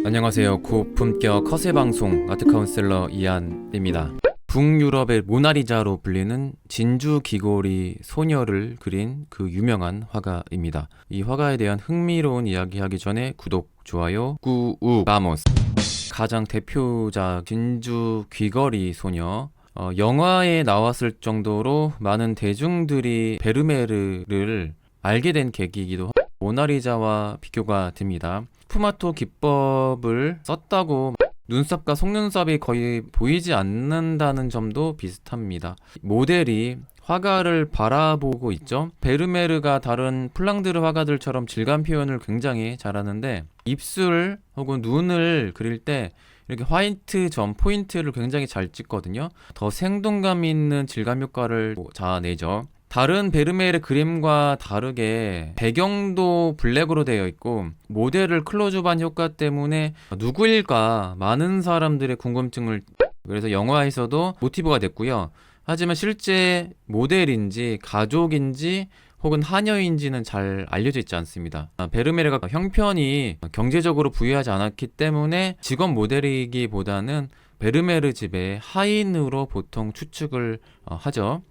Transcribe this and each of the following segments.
안녕하세요. 고품격 허세 방송 아트 카운셀러 이한입니다. 북유럽의 모나리자로 불리는 진주 귀걸이 소녀를 그린 그 유명한 화가입니다. 이 화가에 대한 흥미로운 이야기하기 전에 구독, 좋아요, 꾸우 바모스. 가장 대표작 진주 귀걸이 소녀, 영화에 나왔을 정도로 많은 대중들이 베르메르를 알게 된 계기이기도 하고 모나리자와 비교가 됩니다. 스푸마토 기법을 썼다고 눈썹과 속눈썹이 거의 보이지 않는다는 점도 비슷합니다. 모델이 화가를 바라보고 있죠. 베르메르가 다른 플랑드르 화가들처럼 질감 표현을 굉장히 잘하는데 입술 혹은 눈을 그릴 때 이렇게 화이트 점 포인트를 굉장히 잘 찍거든요. 더 생동감 있는 질감 효과를 자아내죠. 다른 베르메르 그림과 다르게 배경도 블랙으로 되어 있고 모델을 클로즈업한 효과 때문에 누구일까 많은 사람들의 궁금증을 그래서 영화에서도 모티브가 됐고요. 하지만 실제 모델인지 가족인지 혹은 하녀인지는 잘 알려져 있지 않습니다. 베르메르가 형편이 경제적으로 부유하지 않았기 때문에 직업 모델이기보다는 베르메르 집의 하인으로 보통 추측을 하죠.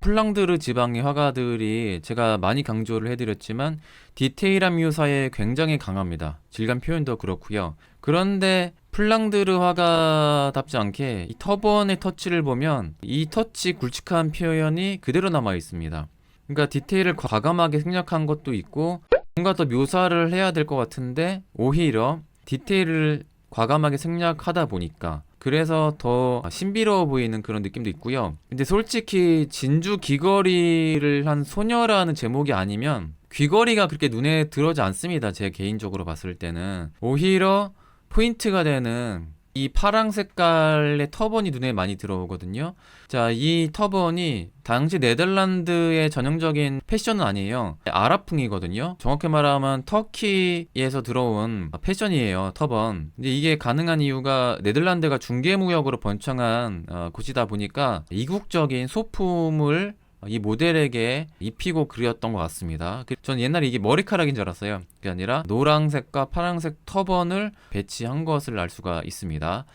플랑드르 지방의 화가들이 제가 많이 강조를 해드렸지만 디테일한 묘사에 굉장히 강합니다. 질감 표현도 그렇고요. 그런데 플랑드르 화가답지 않게 이 터번의 터치를 보면 이 터치 굵직한 표현이 그대로 남아 있습니다. 그러니까 디테일을 과감하게 생략한 것도 있고 뭔가 더 묘사를 해야 될 것 같은데 오히려 디테일을 과감하게 생략하다 보니까 그래서 더 신비로워 보이는 그런 느낌도 있고요. 근데 솔직히 진주 귀걸이를 한 소녀라는 제목이 아니면 귀걸이가 그렇게 눈에 들어오지 않습니다. 제 개인적으로 봤을 때는 오히려 포인트가 되는 이 파랑 색깔의 터번이 눈에 많이 들어오거든요. 자, 이 터번이 당시 네덜란드의 전형적인 패션은 아니에요. 아랍풍이거든요. 정확히 말하면 터키에서 들어온 패션이에요. 터번. 근데 이게 가능한 이유가 네덜란드가 중개무역으로 번창한 곳이다 보니까 이국적인 소품을 이 모델에게 입히고 그렸던 것 같습니다. 전 옛날에 이게 머리카락인 줄 알았어요. 그게 아니라 노란색과 파란색 터번을 배치한 것을 알 수가 있습니다.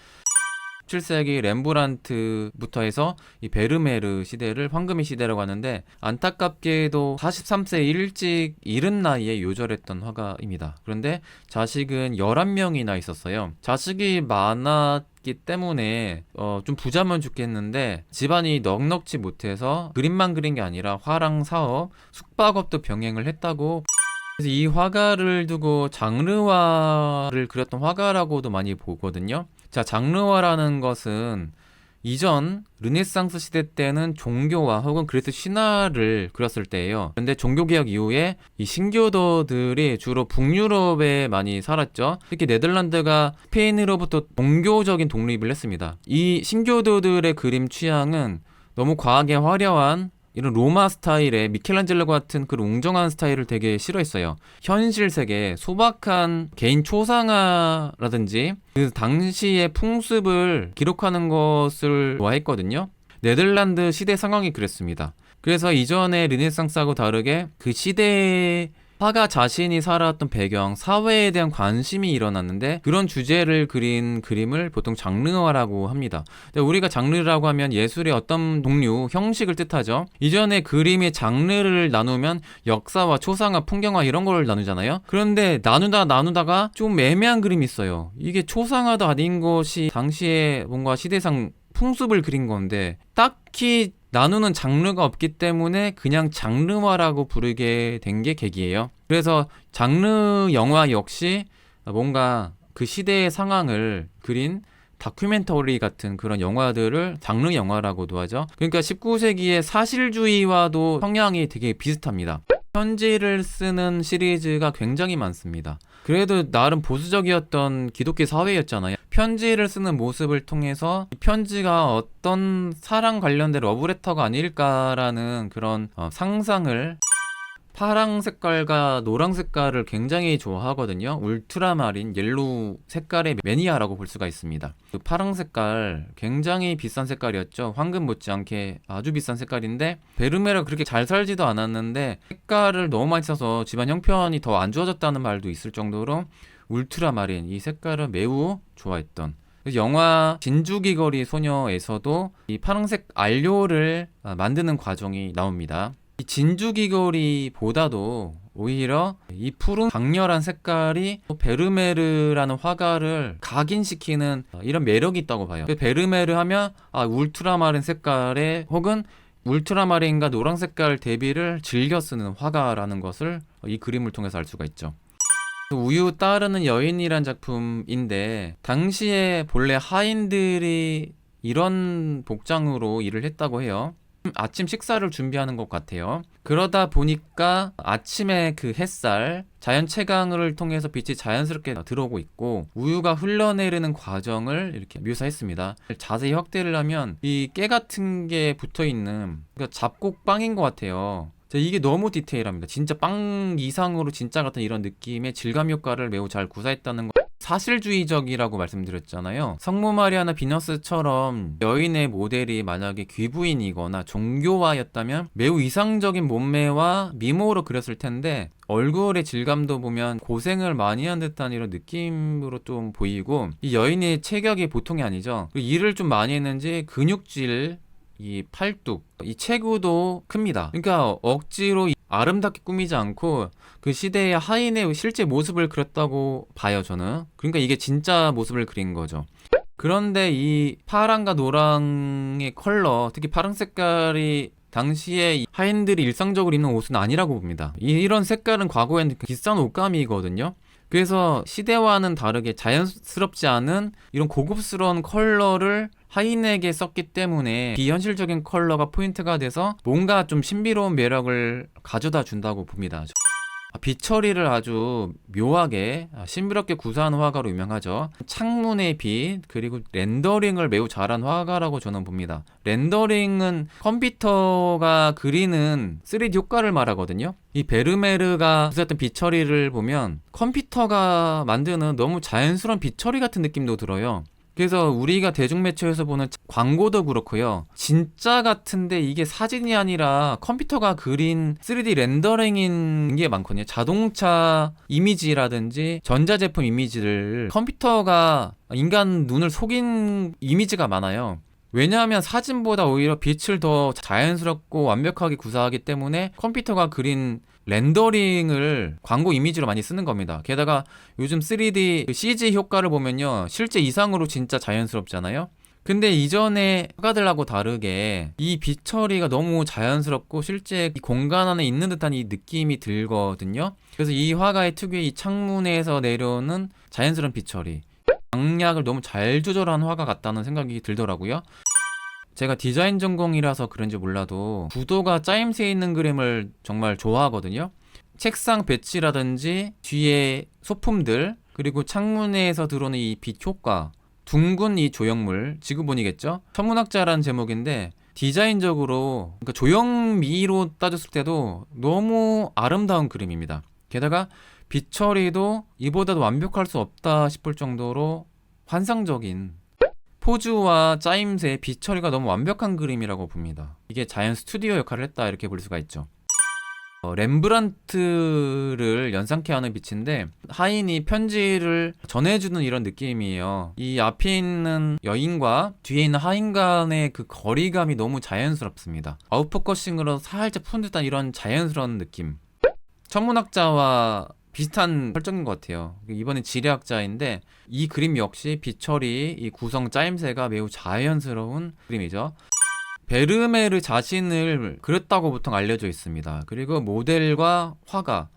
17세기 렘브란트부터 해서 이 베르메르 시대를 황금의 시대라고 하는데 안타깝게도 43세 일찍 이른 나이에 요절했던 화가입니다. 그런데 자식은 11명이나 있었어요. 자식이 많았기 때문에 좀 부자면 좋겠는데 집안이 넉넉지 못해서 그림만 그린 게 아니라 화랑 사업, 숙박업도 병행을 했다고. 그래서 이 화가를 두고 장르화를 그렸던 화가라고도 많이 보거든요. 자, 장르화라는 것은 이전 르네상스 시대 때는 종교와 혹은 그리스 신화를 그렸을 때예요. 그런데 종교개혁 이후에 이 신교도들이 주로 북유럽에 많이 살았죠. 특히 네덜란드가 스페인으로부터 종교적인 독립을 했습니다. 이 신교도들의 그림 취향은 너무 과하게 화려한 이런 로마 스타일의 미켈란젤로 같은 그런 웅장한 스타일을 되게 싫어했어요. 현실 세계, 소박한 개인 초상화라든지 그 당시의 풍습을 기록하는 것을 좋아했거든요. 네덜란드 시대 상황이 그랬습니다. 그래서 이전의 르네상스하고 다르게 그 시대의 화가 자신이 살아왔던 배경, 사회에 대한 관심이 일어났는데 그런 주제를 그린 그림을 보통 장르화라고 합니다. 우리가 장르라고 하면 예술의 어떤 종류, 형식을 뜻하죠. 이전에 그림의 장르를 나누면 역사와 초상화, 풍경화 이런 걸 나누잖아요. 그런데 나누다가 좀 애매한 그림이 있어요. 이게 초상화도 아닌 것이 당시에 뭔가 시대상 풍습을 그린 건데 딱히 나누는 장르가 없기 때문에 그냥 장르화라고 부르게 된 게 계기예요. 그래서 장르 영화 역시 뭔가 그 시대의 상황을 그린 다큐멘터리 같은 그런 영화들을 장르 영화라고도 하죠. 그러니까 19세기의 사실주의와도 성향이 되게 비슷합니다. 편지를 쓰는 시리즈가 굉장히 많습니다. 그래도 나름 보수적이었던 기독교 사회였잖아요. 편지를 쓰는 모습을 통해서 이 편지가 어떤 사랑 관련된 러브레터가 아닐까라는 그런 상상을 파랑 색깔과 노랑 색깔을 굉장히 좋아하거든요. 울트라마린 옐로우 색깔의 매니아라고 볼 수가 있습니다. 그 파랑 색깔 굉장히 비싼 색깔이었죠. 황금 못지않게 아주 비싼 색깔인데 베르메르가 그렇게 잘 살지도 않았는데 색깔을 너무 많이 써서 집안 형편이 더 안 좋아졌다는 말도 있을 정도로 울트라마린 이 색깔을 매우 좋아했던, 그래서 영화 진주귀걸이 소녀에서도 이 파란색 안료를 만드는 과정이 나옵니다. 이 진주귀걸이보다도 오히려 이 푸른 강렬한 색깔이 베르메르라는 화가를 각인시키는 이런 매력이 있다고 봐요. 베르메르 하면 울트라마린 색깔에 혹은 울트라마린과 노란 색깔 대비를 즐겨 쓰는 화가라는 것을 이 그림을 통해서 알 수가 있죠. 우유 따르는 여인이란 작품인데 당시에 본래 하인들이 이런 복장으로 일을 했다고 해요. 아침 식사를 준비하는 것 같아요. 그러다 보니까 아침에 그 햇살, 자연 채광을 통해서 빛이 자연스럽게 들어오고 있고 우유가 흘러내리는 과정을 이렇게 묘사했습니다. 자세히 확대를 하면 이 깨 같은 게 붙어있는, 그러니까 잡곡빵인 것 같아요. 이게 너무 디테일합니다. 진짜 빵 이상으로 진짜 같은 이런 느낌의 질감 효과를 매우 잘 구사했다는 거. 사실주의적이라고 말씀드렸잖아요. 성모 마리아나 비너스처럼 여인의 모델이 만약에 귀부인이거나 종교화였다면 매우 이상적인 몸매와 미모로 그렸을 텐데 얼굴의 질감도 보면 고생을 많이 한 듯한 이런 느낌으로 좀 보이고, 이 여인의 체격이 보통이 아니죠. 일을 좀 많이 했는지 근육질, 이 팔뚝, 이 체구도 큽니다. 그러니까 억지로 아름답게 꾸미지 않고 그 시대의 하인의 실제 모습을 그렸다고 봐요, 저는. 그러니까 이게 진짜 모습을 그린 거죠. 그런데 이 파랑과 노랑의 컬러, 특히 파랑 색깔이 당시에 하인들이 일상적으로 입는 옷은 아니라고 봅니다. 이런 색깔은 과거에는 비싼 옷감이거든요. 그래서 시대와는 다르게 자연스럽지 않은 이런 고급스러운 컬러를 하인에게 썼기 때문에 비현실적인 컬러가 포인트가 돼서 뭔가 좀 신비로운 매력을 가져다 준다고 봅니다. 빛 처리를 아주 묘하게 신비롭게 구사하는 화가로 유명하죠. 창문의 빛, 그리고 렌더링을 매우 잘한 화가라고 저는 봅니다. 렌더링은 컴퓨터가 그리는 3D 효과를 말하거든요. 이 베르메르가 구사했던 빛 처리를 보면 컴퓨터가 만드는 너무 자연스러운 빛 처리 같은 느낌도 들어요. 그래서 우리가 대중매체에서 보는 광고도 그렇고요. 진짜 같은데 이게 사진이 아니라 컴퓨터가 그린 3D 렌더링인 게 많거든요. 자동차 이미지라든지 전자제품 이미지를 컴퓨터가 인간 눈을 속인 이미지가 많아요. 왜냐하면 사진보다 오히려 빛을 더 자연스럽고 완벽하게 구사하기 때문에 컴퓨터가 그린 렌더링을 광고 이미지로 많이 쓰는 겁니다. 게다가 요즘 3D CG 효과를 보면요, 실제 이상으로 진짜 자연스럽잖아요. 근데 이전에 화가들하고 다르게 이 빛 처리가 너무 자연스럽고 실제 이 공간 안에 있는 듯한 이 느낌이 들거든요. 그래서 이 화가의 특유의 이 창문에서 내려오는 자연스러운 빛 처리, 강약을 너무 잘 조절한 화가 같다는 생각이 들더라고요. 제가 디자인 전공이라서 그런지 몰라도 구도가 짜임새 있는 그림을 정말 좋아하거든요. 책상 배치라든지 뒤에 소품들, 그리고 창문에서 들어오는 이 빛 효과, 둥근 이 조형물, 지구본이겠죠? 천문학자라는 제목인데 디자인적으로, 그러니까 조형미로 따졌을 때도 너무 아름다운 그림입니다. 게다가 빛 처리도 이보다도 완벽할 수 없다 싶을 정도로 환상적인, 포즈와 짜임새, 빛 처리가 너무 완벽한 그림이라고 봅니다. 이게 자연 스튜디오 역할을 했다, 이렇게 볼 수가 있죠. 렘브란트를 연상케 하는 빛인데 하인이 편지를 전해주는 이런 느낌이에요. 이 앞에 있는 여인과 뒤에 있는 하인 간의 그 거리감이 너무 자연스럽습니다. 아웃포커싱으로 살짝 푼 듯한 이런 자연스러운 느낌. 천문학자와 비슷한 설정인 것 같아요. 이번엔 지리학자인데 이 그림 역시 빛 처리, 이 구성 짜임새가 매우 자연스러운 그림이죠. 베르메르 자신을 그렸다고 보통 알려져 있습니다. 그리고 모델과 화가,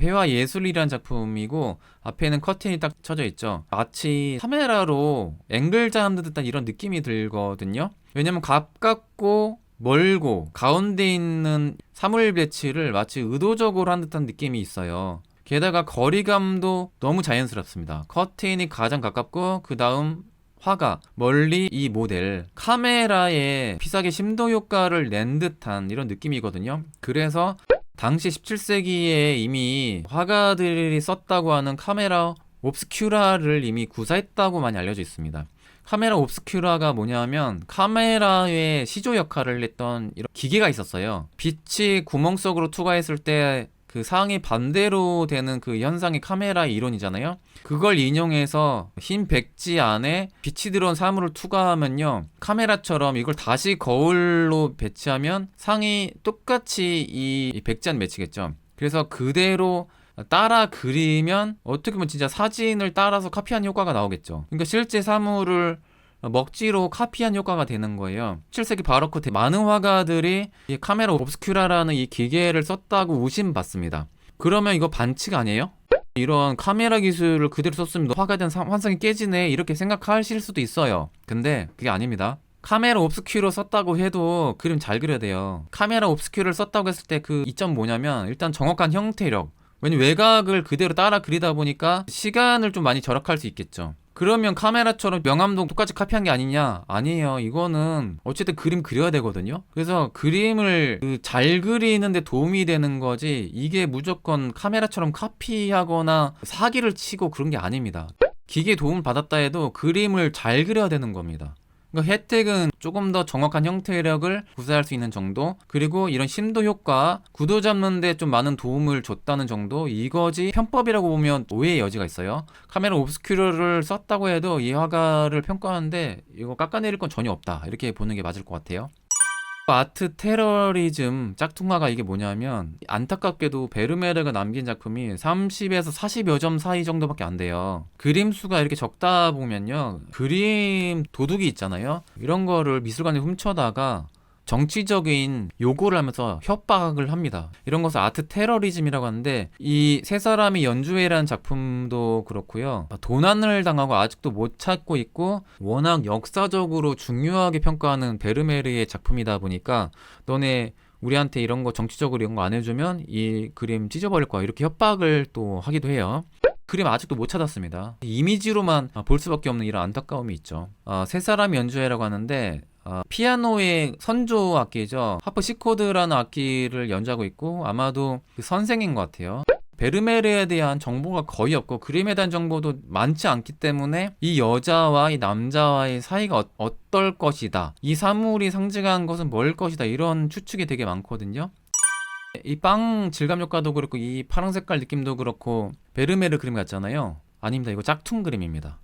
회화 예술이라는 작품이고 앞에는 커튼이 딱 쳐져 있죠. 마치 카메라로 앵글 잡는 듯한 이런 느낌이 들거든요. 왜냐면 가깝고 멀고 가운데 있는 사물 배치를 마치 의도적으로 한 듯한 느낌이 있어요. 게다가 거리감도 너무 자연스럽습니다. 커튼이 가장 가깝고 그 다음 화가, 멀리 이 모델, 카메라에 비싸게 심도 효과를 낸 듯한 이런 느낌이거든요. 그래서 당시 17세기에 이미 화가들이 썼다고 하는 카메라 옵스큐라를 이미 구사했다고 많이 알려져 있습니다. 카메라 옵스큐라가 뭐냐면 카메라의 시조 역할을 했던 이런 기계가 있었어요. 빛이 구멍 속으로 투과했을 때 그 상황이 반대로 되는 그 현상이 카메라의 이론이잖아요. 그걸 인용해서 흰 백지 안에 빛이 들어온 사물을 투과하면요, 카메라처럼 이걸 다시 거울로 배치하면 상이 똑같이 이 백지 안에 맺히겠죠. 그래서 그대로 따라 그리면 어떻게 보면 진짜 사진을 따라서 카피한 효과가 나오겠죠. 그러니까 실제 사물을 먹지로 카피한 효과가 되는 거예요. 17세기 바로크 많은 화가들이 이 카메라 옵스큐라라는 이 기계를 썼다고 의심받습니다. 그러면 이거 반칙 아니에요? 이런 카메라 기술을 그대로 썼으면 화가에 대한 환상이 깨지네, 이렇게 생각하실 수도 있어요. 근데 그게 아닙니다. 카메라 옵스큐로 썼다고 해도 그림 잘 그려야 돼요. 카메라 옵스큐를 썼다고 했을 때 그 이점 뭐냐면, 일단 정확한 형태력. 왜냐면 외곽을 그대로 따라 그리다 보니까 시간을 좀 많이 절약할 수 있겠죠. 그러면 카메라처럼 명암동 똑같이 카피한 게 아니냐? 아니에요. 이거는 어쨌든 그림 그려야 되거든요. 그래서 그림을 잘 그리는데 도움이 되는 거지, 이게 무조건 카메라처럼 카피하거나 사기를 치고 그런 게 아닙니다. 기계 도움을 받았다 해도 그림을 잘 그려야 되는 겁니다. 그러니까 혜택은 조금 더 정확한 형태력을 구사할 수 있는 정도, 그리고 이런 심도 효과, 구도 잡는 데 좀 많은 도움을 줬다는 정도, 이거지 편법이라고 보면 오해의 여지가 있어요. 카메라 옵스큐러를 썼다고 해도 이 화가를 평가하는데 이거 깎아내릴 건 전혀 없다, 이렇게 보는 게 맞을 것 같아요. 아트 테러리즘 짝퉁화가 이게 뭐냐면, 안타깝게도 베르메르가 남긴 작품이 30에서 40여 점 사이 정도밖에 안 돼요. 그림 수가 이렇게 적다 보면요, 그림 도둑이 있잖아요. 이런 거를 미술관에 훔쳐다가 정치적인 요구를 하면서 협박을 합니다. 이런 것을 아트 테러리즘이라고 하는데, 이 세 사람이 연주회라는 작품도 그렇고요, 도난을 당하고 아직도 못 찾고 있고 워낙 역사적으로 중요하게 평가하는 베르메르의 작품이다 보니까, 너네 우리한테 이런 거 정치적으로 이런 거 안 해주면 이 그림 찢어버릴 거야, 이렇게 협박을 또 하기도 해요. 그림 아직도 못 찾았습니다. 이미지로만 볼 수밖에 없는 이런 안타까움이 있죠. 세 사람이 연주회라고 하는데, 피아노의 선조 악기죠. 하프시코드라는 악기를 연주하고 있고, 아마도 그 선생인 것 같아요. 베르메르에 대한 정보가 거의 없고 그림에 대한 정보도 많지 않기 때문에 이 여자와 이 남자와의 사이가 어떨 것이다, 이 사물이 상징하는 것은 뭘 것이다, 이런 추측이 되게 많거든요. 이 빵 질감 효과도 그렇고 이 파란 색깔 느낌도 그렇고 베르메르 그림 같잖아요. 아닙니다. 이거 짝퉁 그림입니다.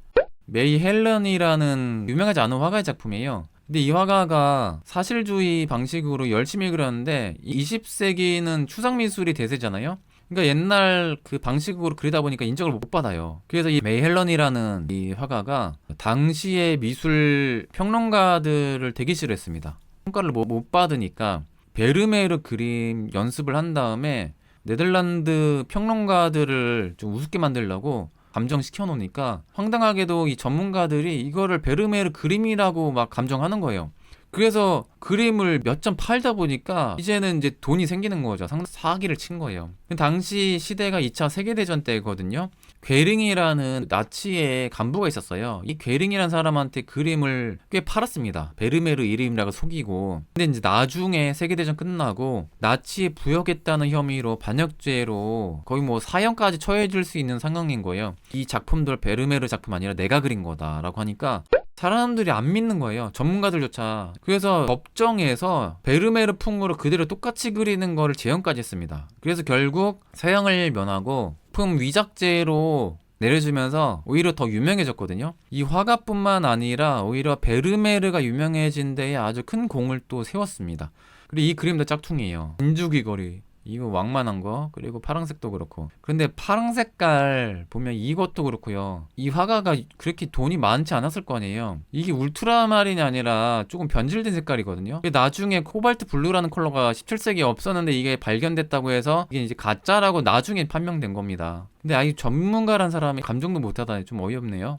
메이 헬런이라는 유명하지 않은 화가의 작품이에요. 근데 이 화가가 사실주의 방식으로 열심히 그렸는데, 20세기는 추상미술이 대세잖아요. 그러니까 옛날 그 방식으로 그리다 보니까 인정을 못 받아요. 그래서 이 메이 헬런이라는 이 화가가 당시의 미술 평론가들을 되게 싫어했습니다. 평가를 못 받으니까 베르메르 그림 연습을 한 다음에 네덜란드 평론가들을 좀 우습게 만들려고 감정시켜 놓으니까, 황당하게도 이 전문가들이 이거를 베르메르 그림이라고 막 감정하는 거예요. 그래서 그림을 몇 점 팔다 보니까 이제는 이제 돈이 생기는 거죠. 사기를 친 거예요. 당시 시대가 2차 세계대전 때거든요. 괴링이라는 나치의 간부가 있었어요. 이 괴링이라는 사람한테 그림을 꽤 팔았습니다. 베르메르 이름이라고 속이고. 근데 이제 나중에 세계대전 끝나고 나치에 부역했다는 혐의로 반역죄로 거의 뭐 사형까지 처해질 수 있는 상황인 거예요. 이 작품들 베르메르 작품 아니라 내가 그린 거다라고 하니까 사람들이 안 믿는 거예요. 전문가들조차. 그래서 법정에서 베르메르 풍으로 그대로 똑같이 그리는 거를 재현까지 했습니다. 그래서 결국 사형을 면하고 작품 위작죄로 내려주면서 오히려 더 유명해졌거든요. 이 화가뿐만 아니라 오히려 베르메르가 유명해진 데에 아주 큰 공을 또 세웠습니다. 그리고 이 그림도 짝퉁이에요. 진주귀걸이, 이거 왕만한 거, 그리고 파란색도 그렇고. 근데 파란 색깔 보면 이것도 그렇고요, 이 화가가 그렇게 돈이 많지 않았을 거 아니에요. 이게 울트라마린이 아니라 조금 변질된 색깔이거든요. 나중에 코발트 블루라는 컬러가 17세기에 없었는데 이게 발견됐다고 해서 이게 이제 가짜라고 나중에 판명된 겁니다. 근데 아예 전문가란 사람이 감정도 못하다니 좀 어이없네요.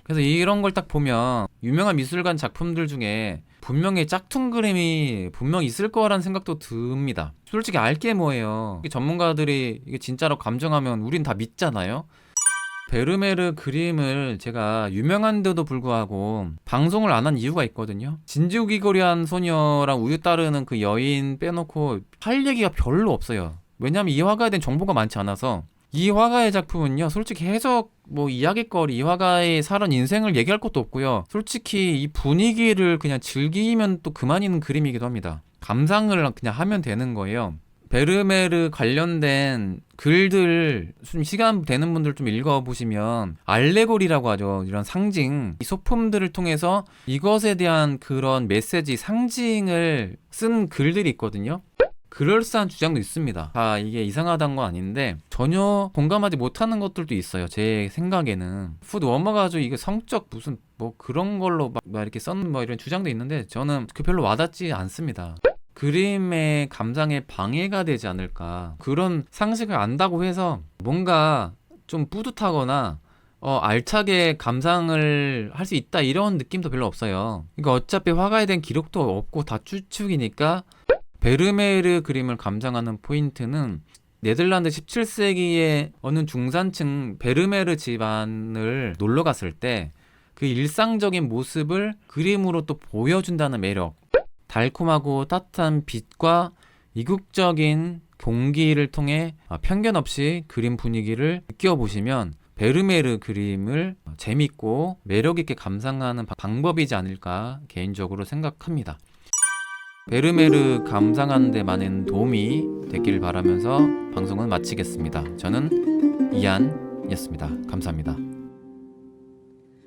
그래서 이런 걸 딱 보면 유명한 미술관 작품들 중에 분명히 짝퉁 그림이 분명히 있을 거라는 생각도 듭니다. 솔직히 알게 뭐예요. 전문가들이 이게 진짜로 감정하면 우린 다 믿잖아요. 베르메르 그림을 제가 유명한데도 불구하고 방송을 안 한 이유가 있거든요. 진주귀걸이한 소녀랑 우유 따르는 그 여인 빼놓고 할 얘기가 별로 없어요. 왜냐면 이 화가에 대한 정보가 많지 않아서. 이 화가의 작품은요, 솔직히 해석 이야깃거리, 이 화가의 살은 인생을 얘기할 것도 없고요, 솔직히 이 분위기를 그냥 즐기면 또 그만인 그림이기도 합니다. 감상을 그냥 하면 되는 거예요. 베르메르 관련된 글들 좀 시간 되는 분들 좀 읽어보시면 알레고리라고 하죠. 이런 상징, 이 소품들을 통해서 이것에 대한 그런 메시지, 상징을 쓴 글들이 있거든요. 그럴싸한 주장도 있습니다. 다 이게 이상하다는 건 아닌데 전혀 공감하지 못하는 것들도 있어요. 제 생각에는 푸드 워머가지고 이게 성적 무슨 뭐 그런 걸로 막 이렇게 썼는 뭐 이런 주장도 있는데 저는 그 별로 와닿지 않습니다. 그림의 감상에 방해가 되지 않을까, 그런 상식을 안다고 해서 뭔가 좀 뿌듯하거나 알차게 감상을 할 수 있다 이런 느낌도 별로 없어요. 그러니까 어차피 화가에 대한 기록도 없고 다 추측이니까 베르메르 그림을 감상하는 포인트는 네덜란드 17세기의 어느 중산층 베르메르 집안을 놀러 갔을 때 그 일상적인 모습을 그림으로 또 보여준다는 매력, 달콤하고 따뜻한 빛과 이국적인 공기를 통해 편견 없이 그림 분위기를 느껴보시면 베르메르 그림을 재밌고 매력있게 감상하는 방법이지 않을까 개인적으로 생각합니다. 베르메르 감상하는 데 많은 도움이 됐길 바라면서 방송은 마치겠습니다. 저는 이안이었습니다. 감사합니다.